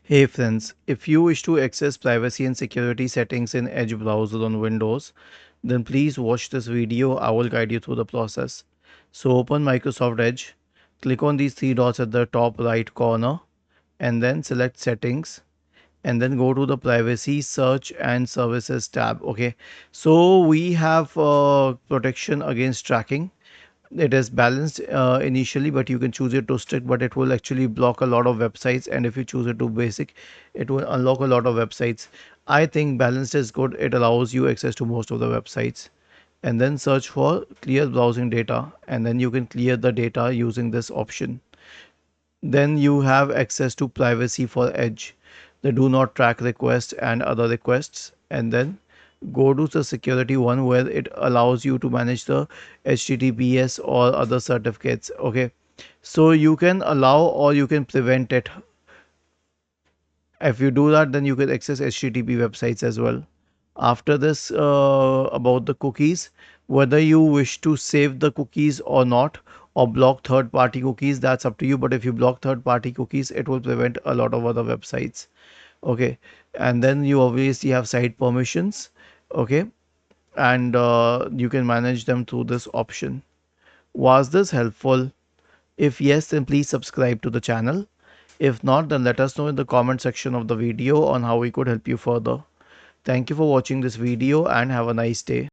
Hey friends, if you wish to access privacy and security settings in Edge browser on Windows, then please watch this video. I will guide you through the process. So open Microsoft Edge, click on these three dots at the top right corner, and then select settings, and then go to the privacy search and services tab. Okay, so we have protection against tracking. It is balanced initially, but you can choose it to strict, but it will actually block a lot of websites, and if you choose it to basic, it will unlock a lot of websites. I think balanced is good. It allows you access to most of the websites. And then search for clear browsing data, and then you can clear the data using this option. Then you have access to privacy for Edge, the do not track request and other requests. And then go to the security one where it allows you to manage the HTTPS or other certificates. Okay, so you can allow or you can prevent it. If you do that, then you can access HTTP websites as well. After this, about the cookies, whether you wish to save the cookies or not, or block third party cookies, that's up to you. But if you block third party cookies, it will prevent a lot of other websites. Okay, and then you obviously have site permissions. Okay, and you can manage them through this option. Was this helpful? If yes, then please subscribe to the channel. If not, then let us know in the comment section of the video on how we could help you further. Thank you for watching this video and have a nice day.